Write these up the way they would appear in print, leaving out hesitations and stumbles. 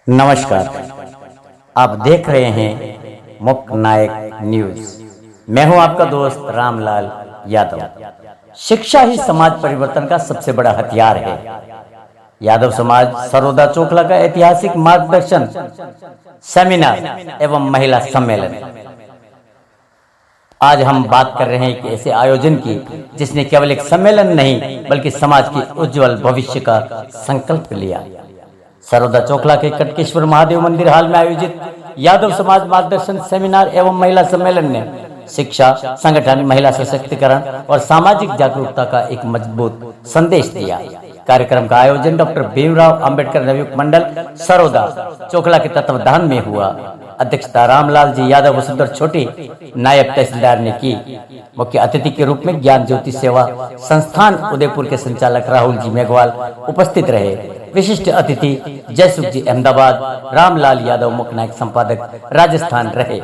नमस्कार, आप देख रहे हैं मुक्त नायक न्यूज। मैं हूं आपका दोस्त रामलाल यादव। शिक्षा ही समाज परिवर्तन का सबसे बड़ा हथियार है। यादव समाज सरोदा चोखला का ऐतिहासिक मार्गदर्शन सेमिनार एवं महिला सम्मेलन। आज हम बात कर रहे हैं कि ऐसे आयोजन की जिसने केवल एक सम्मेलन नहीं बल्कि समाज के उज्जवल भविष्य का संकल्प लिया। सरोदा चोखला के कटकेश्वर महादेव मंदिर हाल में आयोजित यादव समाज मार्गदर्शन सेमिनार एवं महिला सम्मेलन ने शिक्षा, संगठन, महिला सशक्तिकरण और सामाजिक जागरूकता का एक मजबूत संदेश दिया। कार्यक्रम का आयोजन डॉक्टर भीमराव अंबेडकर नवयुक्त मंडल सरोदा चोखला के तत्वाधान में हुआ। अध्यक्षता रामलाल जी यादव वसुंधर छोटी नायब तहसीलदार ने की। मुख्य अतिथि के रूप में ज्ञान ज्योति सेवा संस्थान उदयपुर के संचालक राहुल जी मेघवाल उपस्थित रहे। विशिष्ट अतिथि जयसुख जी अहमदाबाद, रामलाल यादव मुख्य नायक संपादक राजस्थान रहे।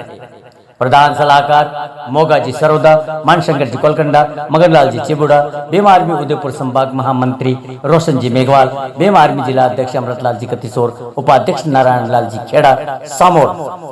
प्रधान सलाहकार मोगा जी सरोदा, मानशंकर जी कोलकंडा, मगनलाल जी चिबुड़ा, भीम आर्मी उदयपुर संभाग महामंत्री रोशन जी मेघवाल, भीम आर्मी जिला अध्यक्ष अमृतलाल जी कतिसोर, उपाध्यक्ष नारायण लाल जी खेड़ा सामोर,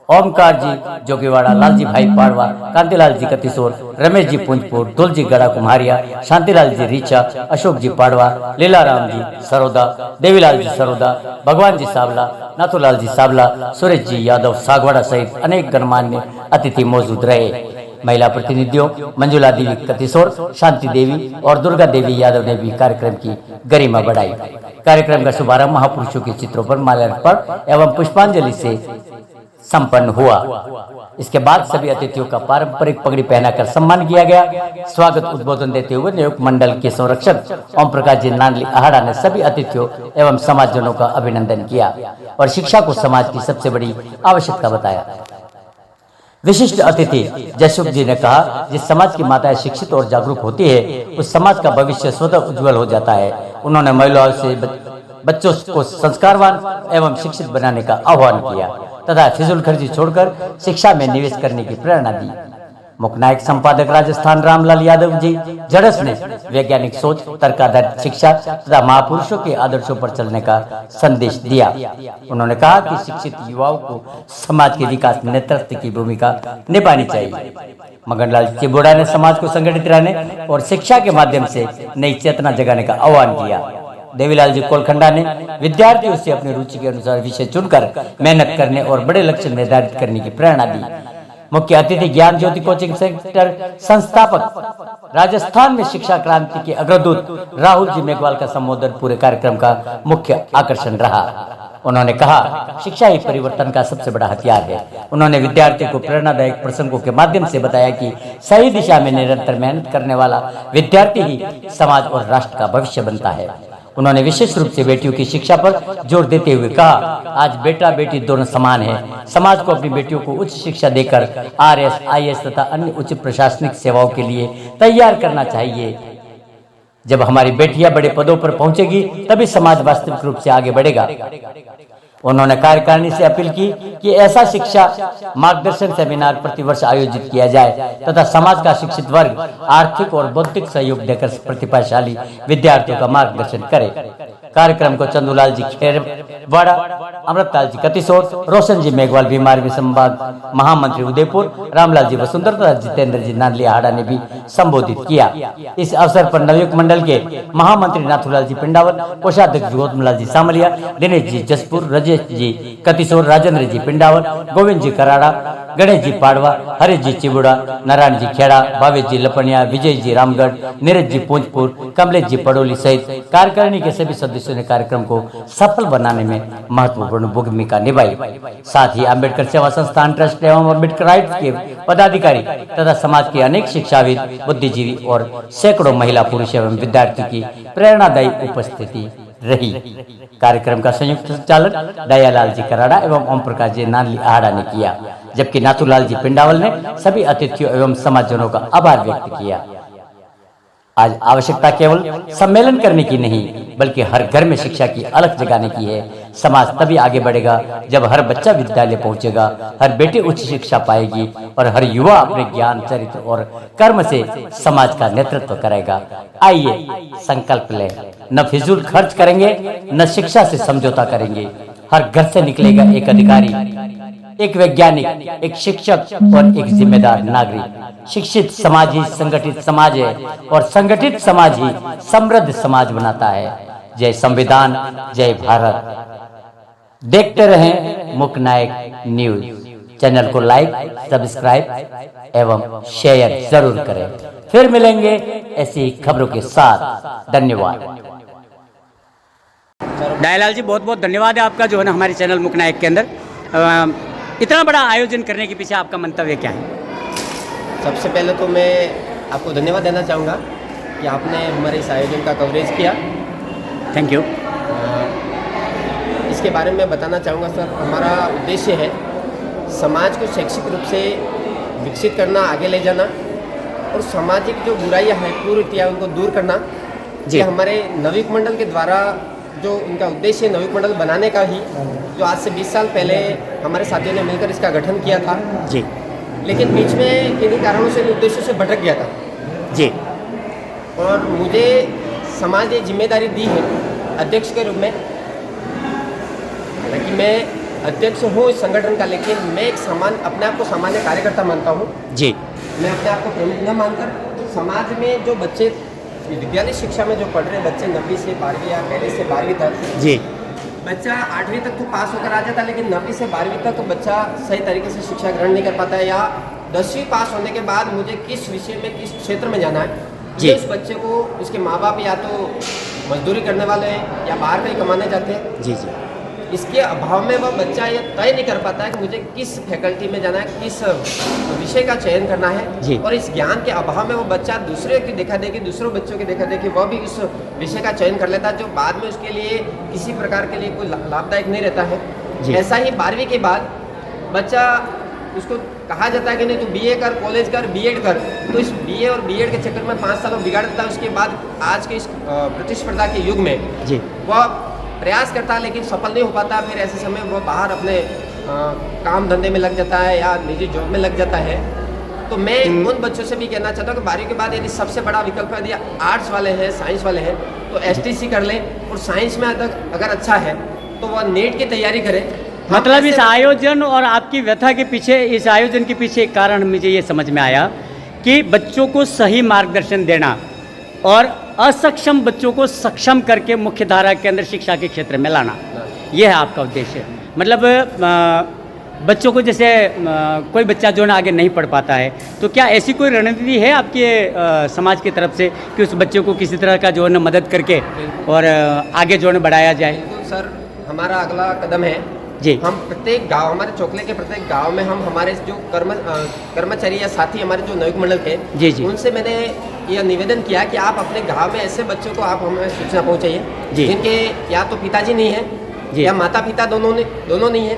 ओमकार जी जोगीवाड़ा, लालजी भाई पाड़वा, कांतिलाल जी कतिसोर, रमेश जी पुंजपुर, दुल जी गड़ा कुम्हारिया, शांतिलाल जी रीचा, अशोक जी पाड़वा, लीलाराम जी सरोदा, देवीलाल जी सरोदा, भगवान जी सावला, नाथूलाल जी सावला, सुरेश जी यादव सागवाड़ा सहित अनेक गणमान्य अतिथि मौजूद रहे। महिला प्रतिनिधियों मंजुला देवी कतिसोर, शांति देवी और दुर्गा देवी यादव ने भी कार्यक्रम की गरिमा बढ़ाई। कार्यक्रम का शुभारंभ महापुरुषों के चित्रों पर माल्यार्पण एवं पुष्पांजलि से संपन्न हुआ। इसके बाद सभी अतिथियों का पारंपरिक पगड़ी पहनाकर सम्मान किया गया। स्वागत उद्बोधन देते हुए नियुक्त मंडल के संरक्षक ओम प्रकाश जी नानली आहाड़ा ने सभी अतिथियों एवं समाजजनों का अभिनंदन किया और शिक्षा को समाज की सबसे बड़ी आवश्यकता बताया। विशिष्ट अतिथि जयसुख जी ने कहा, जिस समाज की माताएं शिक्षित और जागरूक होती है उस समाज का भविष्य स्वतः उज्जवल हो जाता है। उन्होंने महिलाओं से बच्चों को संस्कारवान एवं शिक्षित बनाने का आह्वान किया तथा फिजूल खर्ची छोड़कर शिक्षा में निवेश करने की प्रेरणा दी। मुख्य नायक संपादक राजस्थान रामलाल यादव जी जड़स ने वैज्ञानिक सोच, तर्क आधारित शिक्षा तथा महापुरुषों के आदर्शों पर चलने का संदेश दिया। उन्होंने कहा कि शिक्षित युवाओं को समाज के विकास में नेतृत्व की भूमिका निभानी चाहिए। मगनलाल चिबुड़ा ने समाज को संगठित रहने और शिक्षा के माध्यम से नई चेतना जगाने का आह्वान किया। देवीलाल जी कोलखंडा ने विद्यार्थियों से अपनी रुचि के अनुसार विषय चुनकर मेहनत करने और बड़े लक्ष्य निर्धारित करने की प्रेरणा दी। मुख्य अतिथि ज्ञान ज्योति कोचिंग सेंटर संस्थापक राजस्थान में शिक्षा क्रांति के अग्रदूत राहुल जी मेघवाल का संबोधन पूरे कार्यक्रम का मुख्य आकर्षण रहा। उन्होंने कहा, शिक्षा ही परिवर्तन का सबसे बड़ा हथियार है। उन्होंने विद्यार्थियों को प्रेरणादायक प्रसंगों के माध्यम से बताया कि सही दिशा में निरंतर मेहनत करने वाला विद्यार्थी ही समाज और राष्ट्र का भविष्य बनता है। उन्होंने विशेष रूप से बेटियों की शिक्षा पर जोर देते हुए कहा, आज बेटा बेटी दोनों समान हैं। समाज को अपनी बेटियों को उच्च शिक्षा देकर आरएस, आईएएस तथा अन्य उच्च प्रशासनिक सेवाओं के लिए तैयार करना चाहिए। जब हमारी बेटियां बड़े पदों पर पहुंचेगी तभी समाज वास्तविक रूप से आगे बढ़ेगा। उन्होंने कार्यकारिणी से अपील की कि ऐसा शिक्षा मार्गदर्शन सेमिनार प्रतिवर्ष आयोजित किया जाए तथा समाज का शिक्षित वर्ग आर्थिक और बौद्धिक सहयोग देकर प्रतिभाशाली विद्यार्थियों का मार्गदर्शन करे। कार्यक्रम को चंदूलाल जी खेरवाड़ा, अमृतलाल जी कतिसोर, रोशन जी मेघवाल भीम आर्मी संभाग महामंत्री उदयपुर, रामलाल जी वसुंधर तथा जितेंद्र जी नानली आहाड़ा ने भी संबोधित किया। इस अवसर पर नवयुक्त मंडल के महामंत्री नाथूलाल जी पिंडावर, कोषाध्यक्ष गौतमलाल जी सामलिया, दिनेश जी जसपुर, रजेश जी कतिसोर, राजेंद्र जी पिंडावर, गोविंद जी कराड़ा, गणेश जी पाड़वा, हरीश जी चिबुड़ा, नारायण जी खेड़ा, भावेश जी लपनिया, विजय जी रामगढ़, नीरज जी पूंजपुर, कमलेश जी पड़ोली सहित कार्यकारिणी के सभी सदस्यों ने कार्यक्रम को सफल बनाने में महत्वपूर्ण भूमिका निभाई। साथ ही अम्बेडकर सेवा संस्थान ट्रस्ट एवं अम्बेडकर राइट्स के पदाधिकारी तथा समाज के अनेक शिक्षाविद, बुद्धिजीवी और सैकड़ों महिला, पुरुष एवं विद्यार्थियों की प्रेरणादायी उपस्थिति रही। कार्यक्रम का संयुक्त संचालन दयालाल जी कराड़ा एवं ओम प्रकाश जी नानली आहाड़ा ने किया, जबकि नाथूलाल जी पिंडावल ने सभी अतिथियों एवं समाजजनों का आभार व्यक्त किया। आज आवश्यकता केवल सम्मेलन करने की नहीं बल्कि हर घर में शिक्षा की अलख जगाने की है। समाज तभी आगे बढ़ेगा जब हर बच्चा विद्यालय पहुंचेगा, हर बेटी उच्च शिक्षा पाएगी और हर युवा अपने ज्ञान, चरित्र और कर्म से समाज का नेतृत्व करेगा। आइए संकल्प लें, न फिजूल खर्च करेंगे, न शिक्षा से समझौता करेंगे। हर घर से निकलेगा एक अधिकारी, एक वैज्ञानिक, एक शिक्षक और एक जिम्मेदार नागरिक। शिक्षित समाज ही संगठित समाज है और संगठित समाज ही समृद्ध समाज बनाता है। जय संविधान, जय भारत। देखते रहें मुकनायक न्यूज। चैनल को लाइक, सब्सक्राइब एवं शेयर जरूर करें। फिर मिलेंगे ऐसी खबरों के साथ। धन्यवाद। दयालाल जी, बहुत बहुत धन्यवाद है आपका जो है ना हमारे चैनल मुकनायक के अंदर इतना बड़ा आयोजन करने के पीछे आपका मंतव्य क्या है? सबसे पहले तो मैं आपको धन्यवाद देना चाहूँगा कि आपने हमारे इस आयोजन का कवरेज किया। Thank you. इसके बारे में बताना चाहूँगा सर, हमारा उद्देश्य है समाज को शैक्षिक रूप से विकसित करना, आगे ले जाना और सामाजिक जो बुराइयाँ हैं, कुरीतियाँ, उनको दूर करना। ये हमारे नवयुग मंडल के द्वारा जो उनका उद्देश्य है, नवयुग मंडल बनाने का ही, जो आज से 20 साल पहले हमारे साथियों ने मिलकर इसका गठन किया था जी। लेकिन बीच में किन्हीं कारणों से उद्देश्य से भटक गया था जी। और मुझे समाज ने जिम्मेदारी दी है अध्यक्ष के रूप में। हालांकि मैं अध्यक्ष हूँ इस संगठन का, लेकिन मैं एक अपने आप को सामान्य कार्यकर्ता मानता हूँ जी। मैं अपने आप को प्रमुख न मानकर समाज में जो बच्चे विद्यालय शिक्षा में जो पढ़ रहे बच्चे 9वीं से 12वीं या पहले से 12वीं तक जी, बच्चा 8वीं तक तो पास होकर आ जाता है, लेकिन 9वीं से 12वीं तक बच्चा सही तरीके से शिक्षा ग्रहण नहीं कर पाता है। या 10वीं पास होने के बाद मुझे किस विषय में, किस क्षेत्र में जाना है, ये उस बच्चे को उसके माँ बाप या तो मजदूरी करने वाले हैं या बाहर कहीं कमाने जाते हैं। जी जी। इसके अभाव में वह बच्चा ये तय नहीं कर पाता है कि मुझे किस फैकल्टी में जाना है, किस विषय का चयन करना है। और इस ज्ञान के अभाव में वो बच्चा दूसरे की देखा देखी, दूसरों बच्चों की देखा देखी वह भी इस विषय का चयन कर लेता है, जो बाद में उसके लिए किसी प्रकार के लिए कोई लाभदायक नहीं रहता है। ऐसा ही 12वीं के बाद बच्चा, उसको कहा जाता है कि नहीं तू बीए कर, कॉलेज कर, बीएड कर, तो इस बीए और बीएड के चक्कर में 5 साल में बिगाड़ देता है। उसके बाद आज के इस प्रतिस्पर्धा के युग में वह प्रयास करता है लेकिन सफल नहीं हो पाता। फिर ऐसे समय वो बाहर अपने काम धंधे में लग जाता है या निजी जॉब में लग जाता है। तो मैं उन बच्चों से भी कहना चाहता हूँ कि 12वीं के बाद यदि सबसे बड़ा विकल्प यदि आर्ट्स वाले हैं, साइंस वाले हैं, तो एसटीसी कर लें और साइंस में अगर अच्छा है तो वह नीट की तैयारी करें। मतलब इस आयोजन और आपकी व्यथा के पीछे, इस आयोजन के पीछे एक कारण मुझे ये समझ में आया कि बच्चों को सही मार्गदर्शन देना और असक्षम बच्चों को सक्षम करके मुख्य धारा के अंदर शिक्षा के क्षेत्र में लाना, यह है आपका उद्देश्य। मतलब बच्चों को जैसे कोई बच्चा जो है ना आगे नहीं पढ़ पाता है, तो क्या ऐसी कोई रणनीति है आपके समाज की तरफ से कि उस बच्चे को किसी तरह का जो है ना मदद करके और आगे जो है ना बढ़ाया जाए? बिल्कुल सर, हमारा अगला कदम है जी, हम प्रत्येक गांव, हमारे चोखले के प्रत्येक गांव में हम हमारे जो कर्मचारी या साथी हमारे जो नवयुग मंडल के, जी, उनसे मैंने यह निवेदन किया कि आप अपने गांव में ऐसे बच्चों को आप हमें सूचना पहुंचाइए जिनके या तो पिताजी नहीं है या माता पिता दोनों नहीं है,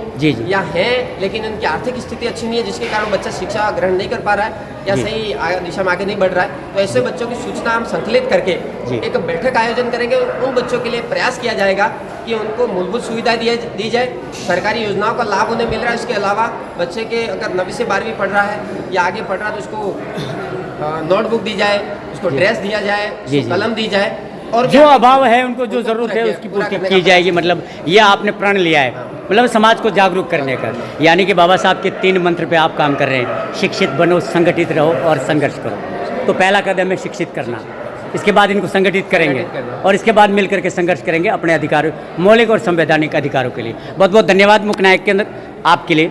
या हैं लेकिन उनकी आर्थिक स्थिति अच्छी नहीं है, जिसके कारण बच्चा शिक्षा ग्रहण नहीं कर पा रहा है या सही दिशा में आगे नहीं बढ़ रहा है। तो ऐसे बच्चों की सूचना हम संकलित करके एक बैठक आयोजन करेंगे। उन बच्चों के लिए प्रयास किया जाएगा कि उनको मूलभूत सुविधा दी जाए, सरकारी योजनाओं का लाभ उन्हें मिल रहा है। इसके अलावा बच्चे के अगर 9वीं से 12वीं पढ़ रहा है या आगे पढ़ रहा है तो उसको नोटबुक दी जाए, उसको ड्रेस दिया जाए, कलम दी जाए और जो अभाव है उनको जो जरूरत है उसकी पूर्ति की जाएगी। मतलब ये आपने प्रण लिया है, मतलब समाज को जागरूक करने का, यानी कि बाबा साहब के 3 मंत्र पे आप काम कर रहे हैं, शिक्षित बनो, संगठित रहो और संघर्ष करो। तो पहला कदम है शिक्षित करना, इसके बाद इनको संगठित करेंगे और इसके बाद मिलकर के संघर्ष करेंगे अपने अधिकार, मौलिक और संवैधानिक अधिकारों के लिए। बहुत बहुत धन्यवाद मुकनायक के अंदर आपके लिए।